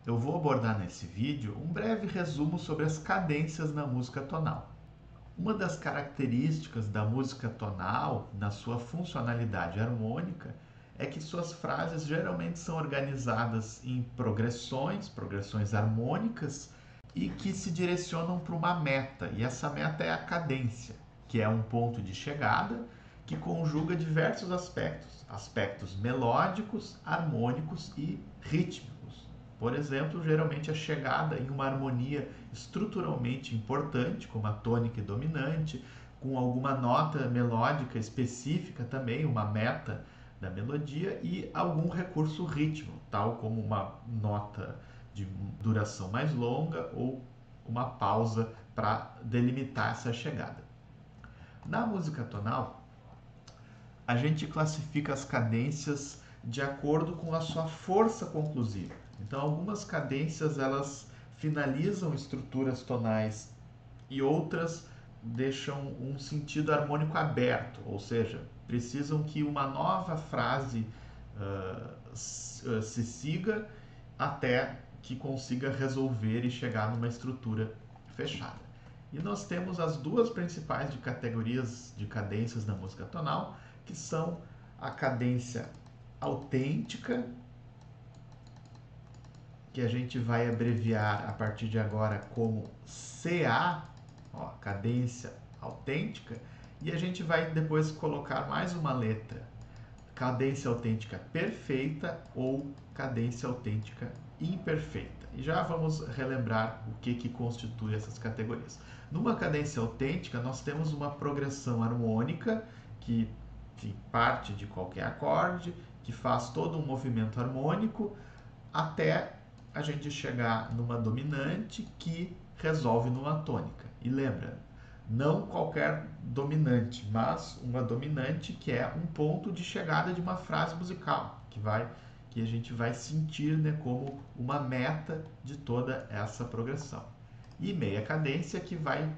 eu vou abordar nesse vídeo um breve resumo sobre as cadências na música tonal. Uma das características da música tonal, na sua funcionalidade harmônica, é que suas frases geralmente são organizadas em progressões harmônicas e que se direcionam para uma meta, e essa meta é a cadência, que é um ponto de chegada que conjuga diversos aspectos melódicos, harmônicos e rítmicos. Por exemplo, geralmente a chegada em uma harmonia estruturalmente importante, como a tônica e dominante, com alguma nota melódica específica também, uma meta da melodia, e algum recurso rítmico, tal como uma nota de duração mais longa ou uma pausa para delimitar essa chegada. Na música tonal, a gente classifica as cadências de acordo com a sua força conclusiva. Então, algumas cadências elas finalizam estruturas tonais e outras deixam um sentido harmônico aberto, ou seja, precisam que uma nova frase se siga até que consiga resolver e chegar numa estrutura fechada. E nós temos as duas principais categorias de cadências na música tonal, que são a cadência autêntica, que a gente vai abreviar a partir de agora como CA, cadência autêntica, e a gente vai depois colocar mais uma letra, cadência autêntica perfeita ou cadência autêntica imperfeita. E já vamos relembrar o que constitui essas categorias. Numa cadência autêntica, nós temos uma progressão harmônica que parte de qualquer acorde, que faz todo um movimento harmônico, até a gente chegar numa dominante que resolve numa tônica. E lembra, não qualquer dominante, mas uma dominante que é um ponto de chegada de uma frase musical, que a gente vai sentir, né, como uma meta de toda essa progressão. E meia cadência que vai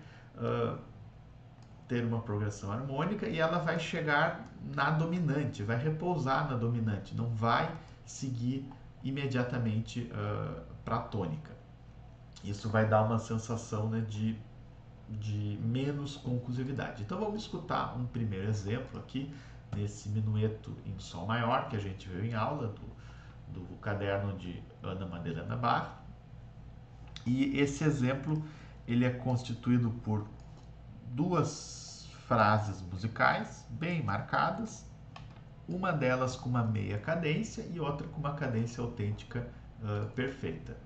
ter uma progressão harmônica e ela vai chegar na dominante, vai repousar na dominante, não vai seguir imediatamente para a tônica. Isso vai dar uma sensação, né, de menos conclusividade. Então vamos escutar um primeiro exemplo aqui, nesse minueto em Sol maior, que a gente viu em aula do caderno de Ana Madeira Barro. E esse exemplo ele é constituído por duas frases musicais bem marcadas, uma delas com uma meia cadência e outra com uma cadência autêntica perfeita.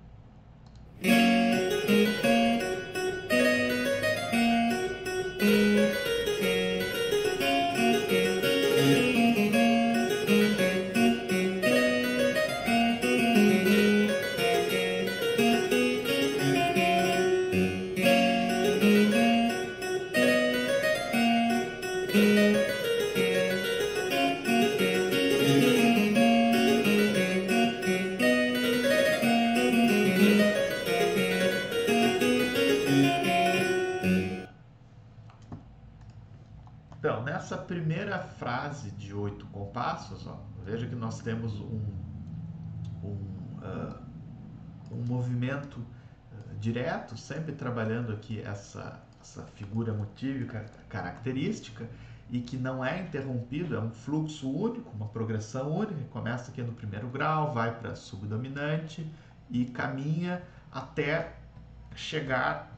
Então, nessa primeira frase de 8 compassos, veja que nós temos um movimento direto, sempre trabalhando aqui essa figura motívica característica e que não é interrompido, é um fluxo único, uma progressão única, começa aqui no primeiro grau, vai para a subdominante e caminha até chegar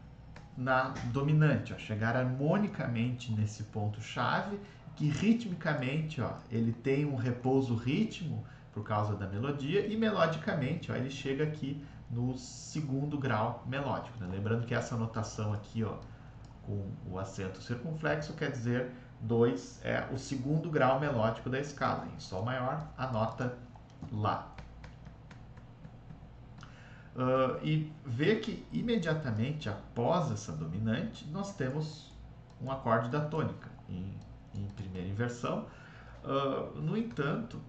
na dominante, chegar harmonicamente nesse ponto-chave, que ritmicamente ele tem um repouso rítmico por causa da melodia, e melodicamente ele chega aqui no segundo grau melódico. Né? Lembrando que essa notação aqui com o acento circunflexo quer dizer 2 é o segundo grau melódico da escala. Em Sol maior, a nota Lá. E vê que imediatamente após essa dominante nós temos um acorde da tônica em primeira inversão. No entanto,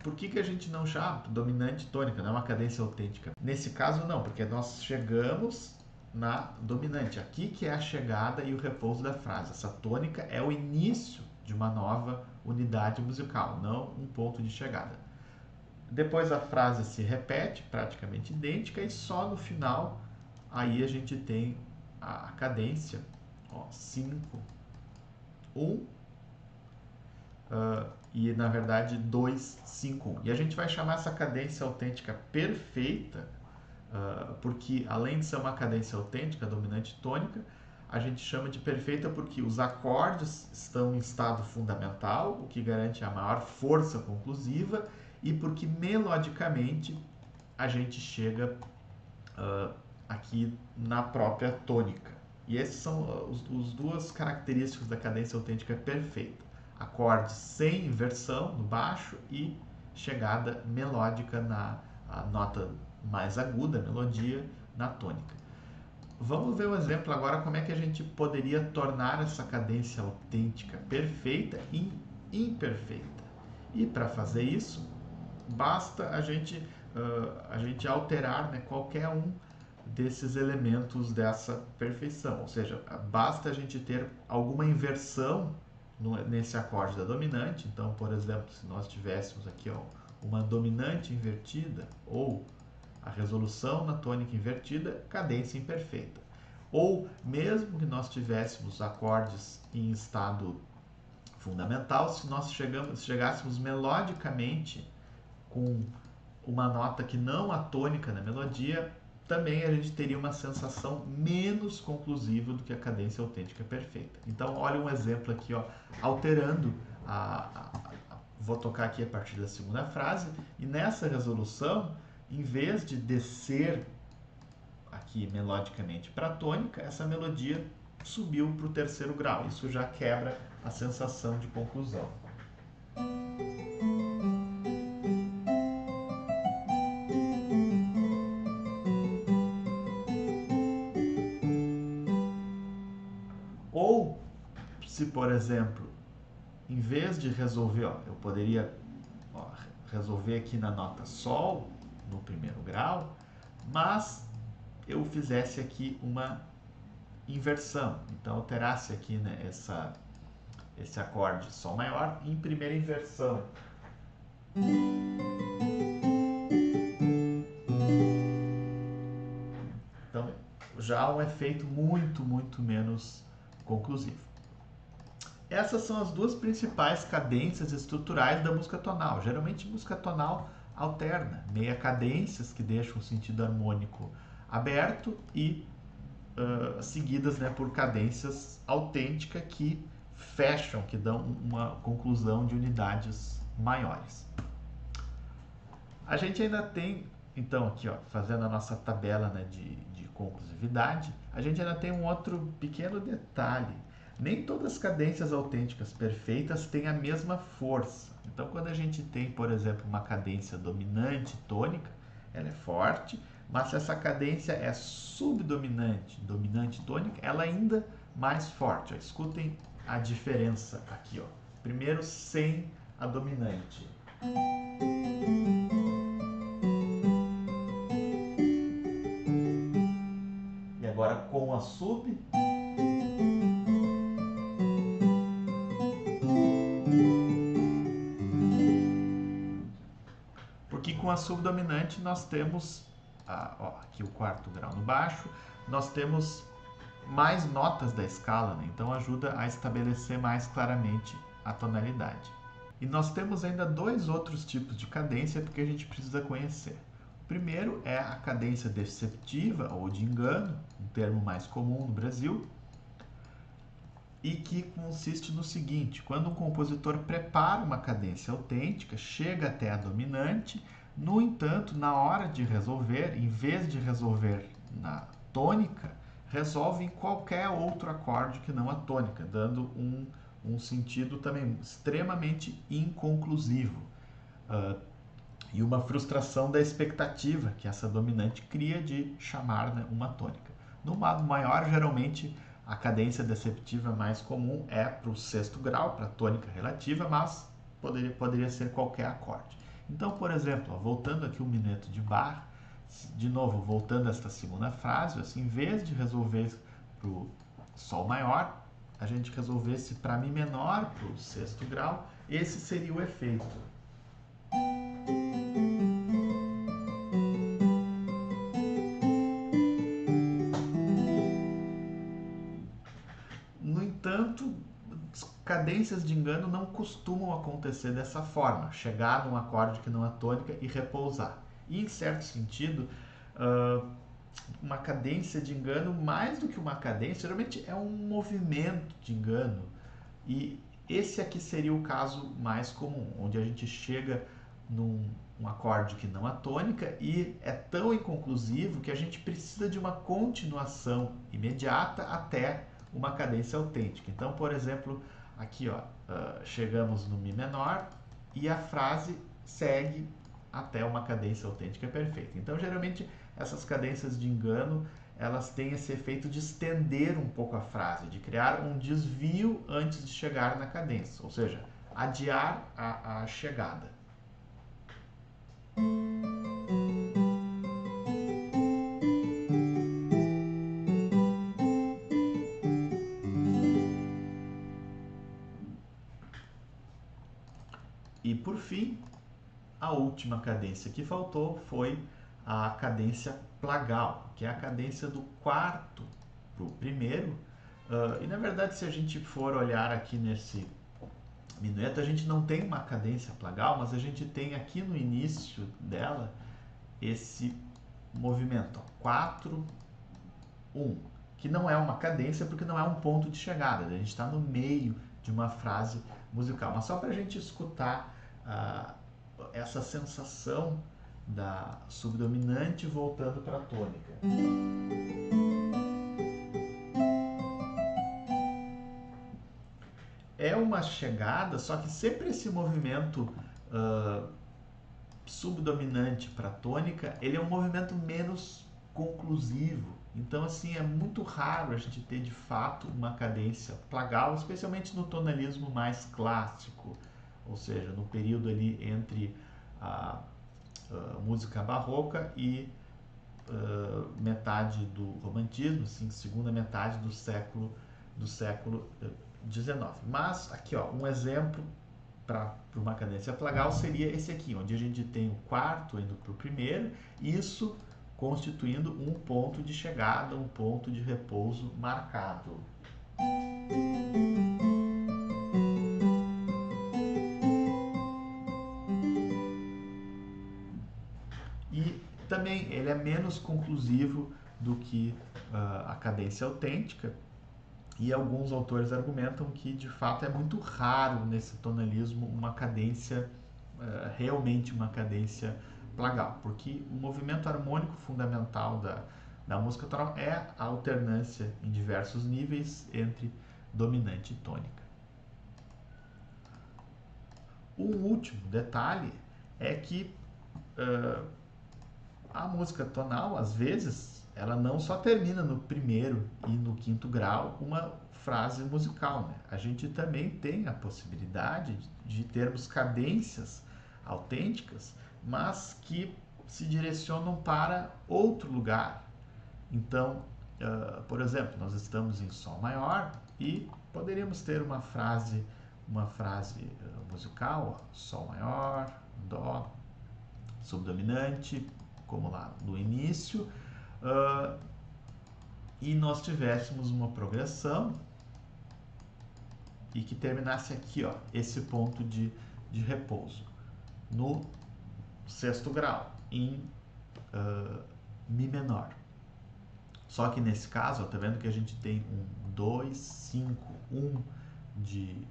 por que a gente não chama dominante tônica, não é uma cadência autêntica? Nesse caso não, porque nós chegamos na dominante, aqui que é a chegada e o repouso da frase. Essa tônica é o início de uma nova unidade musical, não um ponto de chegada. Depois a frase se repete, praticamente idêntica, e só no final aí a gente tem a cadência, ó, 5, 1, e na verdade 2, 5, 1. E a gente vai chamar essa cadência autêntica perfeita, porque além de ser uma cadência autêntica, dominante tônica, a gente chama de perfeita porque os acordes estão em estado fundamental, o que garante a maior força conclusiva, e porque melodicamente a gente chega aqui na própria tônica. E esses são os duas características da cadência autêntica perfeita. Acorde sem inversão no baixo e chegada melódica na nota mais aguda, melodia, na tônica. Vamos ver um exemplo agora como é que a gente poderia tornar essa cadência autêntica perfeita em imperfeita. E para fazer isso, basta a gente alterar, né, qualquer um desses elementos dessa perfeição. Ou seja, basta a gente ter alguma inversão nesse acorde da dominante. Então, por exemplo, se nós tivéssemos aqui, ó, uma dominante invertida ou a resolução na tônica invertida, cadência imperfeita. Ou mesmo que nós tivéssemos acordes em estado fundamental, se nós chegássemos melodicamente com uma nota que não a tônica na melodia, também a gente teria uma sensação menos conclusiva do que a cadência autêntica perfeita. Então, olha um exemplo aqui, ó, alterando vou tocar aqui a partir da segunda frase, e nessa resolução, em vez de descer aqui melodicamente para a tônica, essa melodia subiu para o terceiro grau. Isso já quebra a sensação de conclusão. Ou, se por exemplo, em vez de resolver, ó, eu poderia resolver aqui na nota Sol, no primeiro grau, mas eu fizesse aqui uma inversão. Então, alterasse aqui, né, esse acorde Sol maior em primeira inversão. Então, já há um efeito muito, muito menos conclusivo. Essas são as duas principais cadências estruturais da música tonal. Geralmente, música tonal alterna, meia cadências que deixam o sentido harmônico aberto e seguidas, né, por cadências autênticas que fecham, que dão uma conclusão de unidades maiores. A gente ainda tem, então, aqui, ó, fazendo a nossa tabela, né, de conclusividade, a gente ainda tem um outro pequeno detalhe. Nem todas as cadências autênticas perfeitas têm a mesma força. Então, quando a gente tem, por exemplo, uma cadência dominante tônica, ela é forte, mas se essa cadência é subdominante, dominante tônica, ela é ainda mais forte. Ó, escutem a diferença aqui, ó. Primeiro sem a dominante. E agora com a sub. Porque com a subdominante nós temos, aqui o quarto grau no baixo, nós temos mais notas da escala, né? Então ajuda a estabelecer mais claramente a tonalidade. E nós temos ainda dois outros tipos de cadência que a gente precisa conhecer. O primeiro é a cadência deceptiva ou de engano, um termo mais comum no Brasil, e que consiste no seguinte: quando um compositor prepara uma cadência autêntica, chega até a dominante, no entanto, na hora de resolver, em vez de resolver na tônica, resolve em qualquer outro acorde que não a tônica, dando um sentido também extremamente inconclusivo. E uma frustração da expectativa que essa dominante cria de chamar, né, uma tônica. No modo maior, geralmente, a cadência deceptiva mais comum é para o sexto grau, para a tônica relativa, mas poderia ser qualquer acorde. Então, por exemplo, voltando aqui o minueto de Bach, de novo, voltando a esta segunda frase, assim, em vez de resolver para o Sol maior, a gente resolvesse para Mi menor, para o sexto grau, esse seria o efeito. cadências de engano não costumam acontecer dessa forma, chegar num acorde que não é tônica e repousar. E, em certo sentido, uma cadência de engano, mais do que uma cadência, geralmente é um movimento de engano. E esse aqui seria o caso mais comum, onde a gente chega num acorde que não é tônica e é tão inconclusivo que a gente precisa de uma continuação imediata até uma cadência autêntica. Então, por exemplo, aqui ó, chegamos no Mi menor e a frase segue até uma cadência autêntica perfeita. Então, geralmente, essas cadências de engano, elas têm esse efeito de estender um pouco a frase, de criar um desvio antes de chegar na cadência, ou seja, adiar a chegada. E por fim, a última cadência que faltou foi a cadência plagal, que é a cadência do quarto para o primeiro. E na verdade, se a gente for olhar aqui nesse minueto, a gente não tem uma cadência plagal, mas a gente tem aqui no início dela esse movimento, 4, 1, que não é uma cadência porque não é um ponto de chegada, a gente está no meio de uma frase musical, mas só para a gente escutar essa sensação da subdominante voltando para a tônica. É uma chegada, só que sempre esse movimento subdominante para a tônica, ele é um movimento menos conclusivo. Então, assim, é muito raro a gente ter de fato uma cadência plagal, especialmente no tonalismo mais clássico, ou seja, no período ali entre a música barroca e metade do romantismo, assim, segunda metade do século XIX. Mas aqui, ó, um exemplo para uma cadência plagal seria esse aqui, onde a gente tem o quarto indo para o primeiro, isso constituindo um ponto de chegada, um ponto de repouso marcado. E também ele é menos conclusivo do que a cadência autêntica, e alguns autores argumentam que de fato é muito raro nesse tonalismo uma cadência, realmente uma cadência plagal, porque o movimento harmônico fundamental da música tonal é a alternância em diversos níveis entre dominante e tônica. Um último detalhe é que a música tonal, às vezes, ela não só termina no primeiro e no quinto grau uma frase musical, né? A gente também tem a possibilidade de termos cadências autênticas, mas que se direcionam para outro lugar. Então, por exemplo, nós estamos em Sol maior e poderíamos ter uma frase musical, ó, Sol maior, Dó, subdominante, como lá no início, e nós tivéssemos uma progressão e que terminasse aqui, ó, esse ponto de repouso, no sexto grau, em Mi menor. Só que nesse caso, ó, tá vendo que a gente tem um 2, 5, 1 de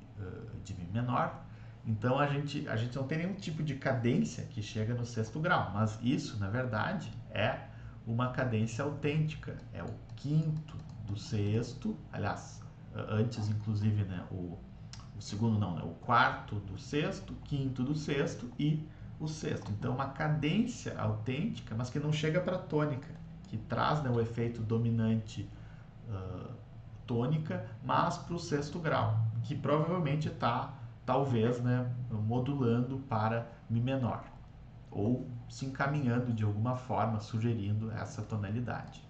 Mi menor. Então a gente não tem nenhum tipo de cadência que chega no sexto grau, mas isso, na verdade, é uma cadência autêntica, é o quinto do sexto, aliás, antes inclusive, né, o segundo não, né, o quarto do sexto, quinto do sexto e o sexto. Então uma cadência autêntica, mas que não chega para a tônica, que traz, né, o efeito dominante tônica, mas para o sexto grau, que provavelmente está, talvez, né, modulando para Mi menor, ou se encaminhando de alguma forma, sugerindo essa tonalidade.